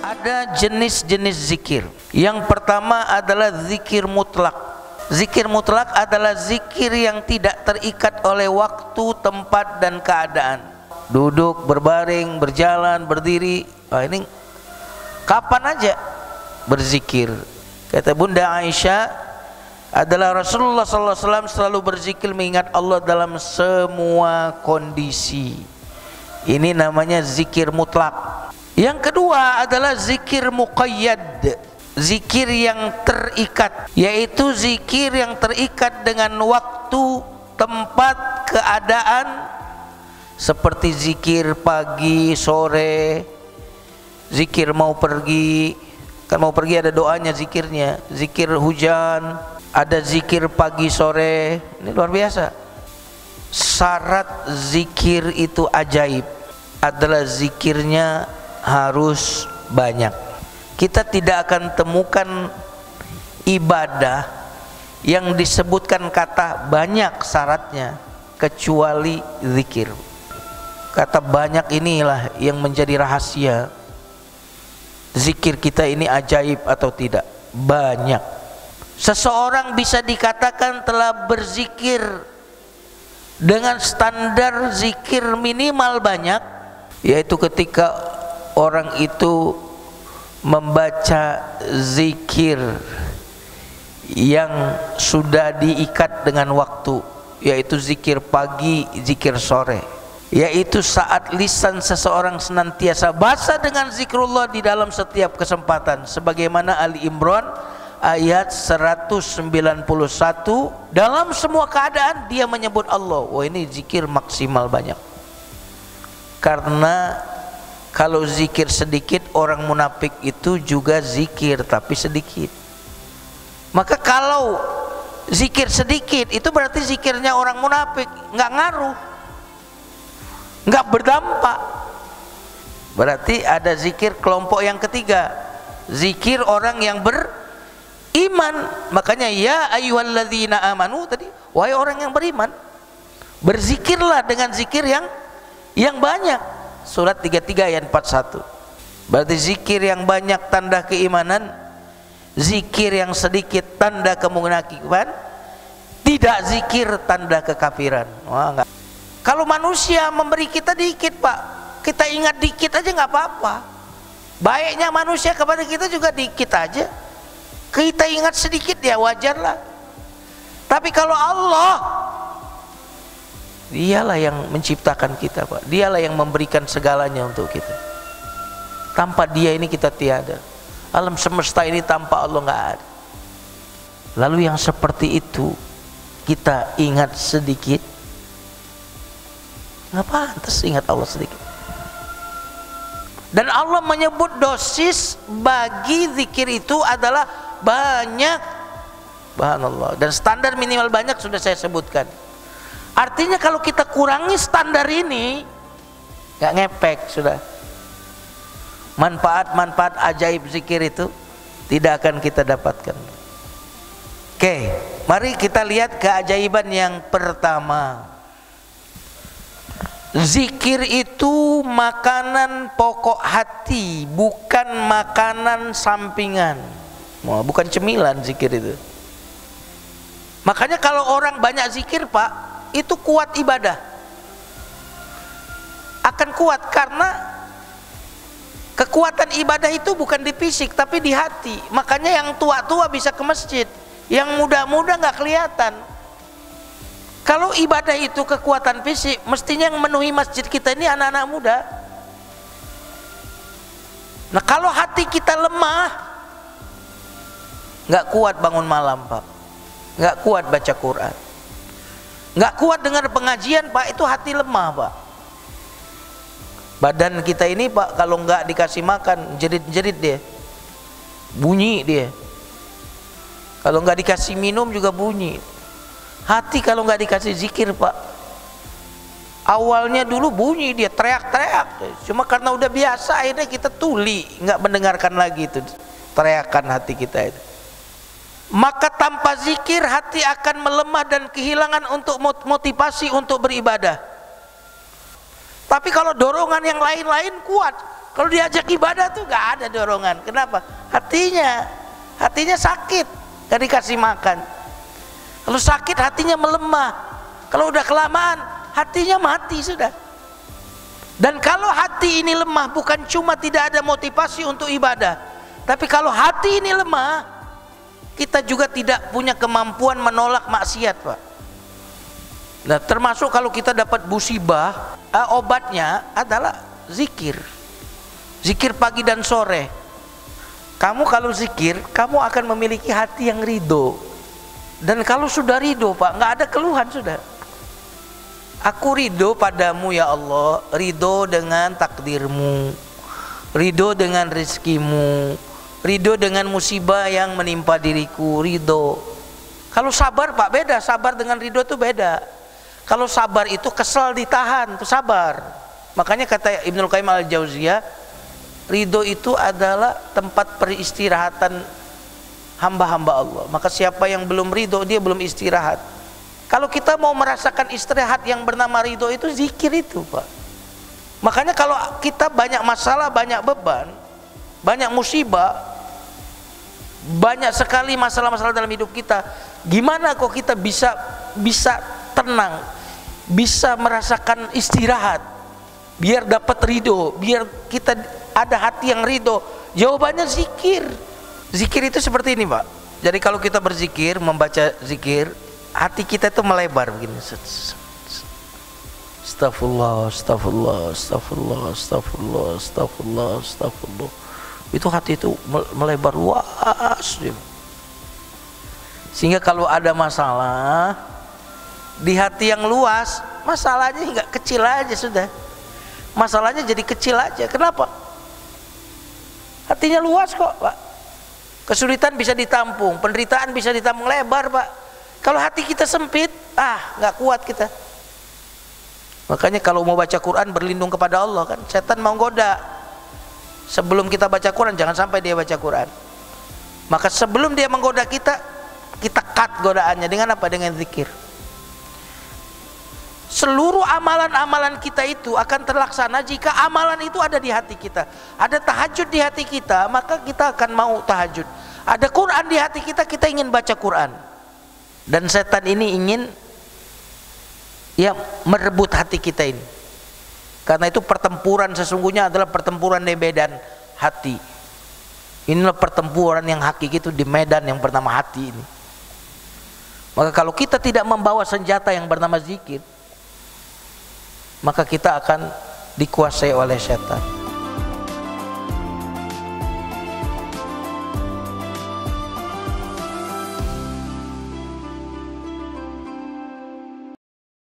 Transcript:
Ada jenis-jenis zikir. Yang pertama adalah zikir mutlak. Zikir mutlak adalah zikir yang tidak terikat oleh waktu, tempat, dan keadaan. Duduk, berbaring, berjalan, berdiri, ini kapan aja berzikir. Kata Bunda Aisyah, adalah Rasulullah SAW selalu berzikir mengingat Allah dalam semua kondisi. Ini namanya zikir mutlak. Yang kedua adalah zikir muqayyad, zikir yang terikat, yaitu zikir yang terikat dengan waktu, tempat, keadaan, seperti zikir pagi, sore, zikir mau pergi, kan mau pergi ada doanya, zikirnya, zikir hujan, ada zikir pagi sore. Ini luar biasa. Syarat zikir itu ajaib adalah zikirnya harus banyak. Kita tidak akan temukan ibadah yang disebutkan kata banyak syaratnya kecuali zikir. Kata banyak inilah yang menjadi rahasia zikir kita ini ajaib atau tidak. Banyak. Seseorang bisa dikatakan telah berzikir dengan standar zikir minimal banyak, yaitu ketika orang itu membaca zikir yang sudah diikat dengan waktu, yaitu zikir pagi, zikir sore, yaitu saat lisan seseorang senantiasa basah dengan zikrullah di dalam setiap kesempatan, sebagaimana Ali Imran ayat 191, dalam semua keadaan dia menyebut Allah. Wah, ini zikir maksimal banyak. Karena kalau zikir sedikit, orang munafik itu juga zikir tapi sedikit. Maka kalau zikir sedikit itu berarti zikirnya orang munafik, nggak ngaruh, nggak berdampak. Berarti ada zikir kelompok yang ketiga, zikir orang yang beriman. Makanya ya ayyuhalladzina amanu tadi, wahai orang yang beriman, berzikirlah dengan zikir yang banyak. Surat 33 ayat 41. Berarti zikir yang banyak tanda keimanan, zikir yang sedikit tanda kemunafikan, tidak zikir tanda kekafiran. Wah, enggak. Kalau manusia memberi kita dikit, Pak, kita ingat dikit aja nggak apa-apa. Baiknya manusia kepada kita juga dikit aja. Kita ingat sedikit ya wajarlah. Tapi kalau Allah, Dialah yang menciptakan kita, Pak. Dialah yang memberikan segalanya untuk kita. Tanpa Dia ini kita tiada. Alam semesta ini tanpa Allah nggak ada. Lalu yang seperti itu kita ingat sedikit, nggak pantas ingat Allah sedikit. Dan Allah menyebut dosis bagi zikir itu adalah banyak. Subhanallah. Dan standar minimal banyak sudah saya sebutkan. Artinya kalau kita kurangi standar ini, nggak ngepek sudah. Manfaat-manfaat ajaib zikir itu tidak akan kita dapatkan. Oke, mari kita lihat keajaiban yang pertama. Zikir itu makanan pokok hati, bukan makanan sampingan. Bukan cemilan zikir itu. Makanya kalau orang banyak zikir, Pak, itu kuat ibadah, akan kuat karena kekuatan ibadah itu bukan di fisik tapi di hati. Makanya yang tua-tua bisa ke masjid, yang muda-muda nggak kelihatan. Kalau ibadah itu kekuatan fisik, mestinya yang memenuhi masjid kita ini anak-anak muda. Nah, kalau hati kita lemah, nggak kuat bangun malam, Pak, nggak kuat baca Quran, nggak kuat dengar pengajian, Pak, itu hati lemah, Pak. Badan kita ini, Pak, kalau nggak dikasih makan, jerit-jerit dia, bunyi dia. Kalau nggak dikasih minum juga bunyi. Hati kalau nggak dikasih zikir, Pak, awalnya dulu bunyi dia, teriak-teriak. Cuma karena udah biasa, akhirnya kita tuli, nggak mendengarkan lagi itu teriakan hati kita itu. Maka tanpa zikir hati akan melemah dan kehilangan untuk motivasi untuk beribadah. Tapi kalau dorongan yang lain-lain kuat, Kalau diajak ibadah tuh nggak ada dorongan. Kenapa? Hatinya sakit, gak dikasih makan. Kalau sakit hatinya melemah. Kalau udah kelamaan hatinya mati sudah. Dan kalau hati ini lemah, bukan cuma tidak ada motivasi untuk ibadah, tapi kalau hati ini lemah, kita juga tidak punya kemampuan menolak maksiat, Pak. Nah, termasuk kalau kita dapat musibah, obatnya adalah zikir. Zikir pagi dan sore. Kamu kalau zikir, kamu akan memiliki hati yang ridho. Dan kalau sudah ridho, Pak, nggak ada keluhan sudah. Aku ridho padamu ya Allah, ridho dengan takdirmu, ridho dengan rezekimu, ridho dengan musibah yang menimpa diriku, ridho. Kalau sabar, Pak, beda. Sabar dengan ridho itu beda. Kalau sabar itu kesal ditahan, itu sabar. Makanya kata Ibnul Qayyim al-Jauziyah, ridho itu adalah tempat peristirahatan hamba-hamba Allah. Maka siapa yang belum ridho, dia belum istirahat. Kalau kita mau merasakan istirahat yang bernama ridho, itu zikir itu, Pak. Makanya kalau kita banyak masalah, banyak beban, banyak musibah, banyak sekali masalah-masalah dalam hidup kita, gimana kok kita bisa tenang, bisa merasakan istirahat, biar dapat ridho, biar kita ada hati yang ridho? Jawabannya zikir. Zikir itu seperti ini, Pak. Jadi kalau kita berzikir, membaca zikir, hati kita itu melebar begini. Astagfirullah, astagfirullah, astagfirullah, astagfirullah, astagfirullah, astagfirullah. Itu hati itu melebar luas. Sehingga kalau ada masalah di hati yang luas, masalahnya nggak kecil aja sudah. Masalahnya jadi kecil aja. Kenapa? Hatinya luas kok, Pak. Kesulitan bisa ditampung, penderitaan bisa ditampung lebar, Pak. Kalau hati kita sempit, nggak kuat kita. Makanya kalau mau baca Quran, berlindung kepada Allah, kan setan mau goda. Sebelum kita baca Quran, jangan sampai dia baca Quran. Maka sebelum dia menggoda kita cut godaannya dengan apa? Dengan zikir. Seluruh amalan-amalan kita itu akan terlaksana jika amalan itu ada di hati kita. Ada tahajud di hati kita, maka kita akan mau tahajud. Ada Quran di hati kita, kita ingin baca Quran. Dan setan ini ingin merebut hati kita ini. Karena itu pertempuran sesungguhnya adalah pertempuran di medan hati. Inilah pertempuran yang hakiki itu di medan yang bernama hati ini. Maka kalau kita tidak membawa senjata yang bernama zikir, maka kita akan dikuasai oleh setan.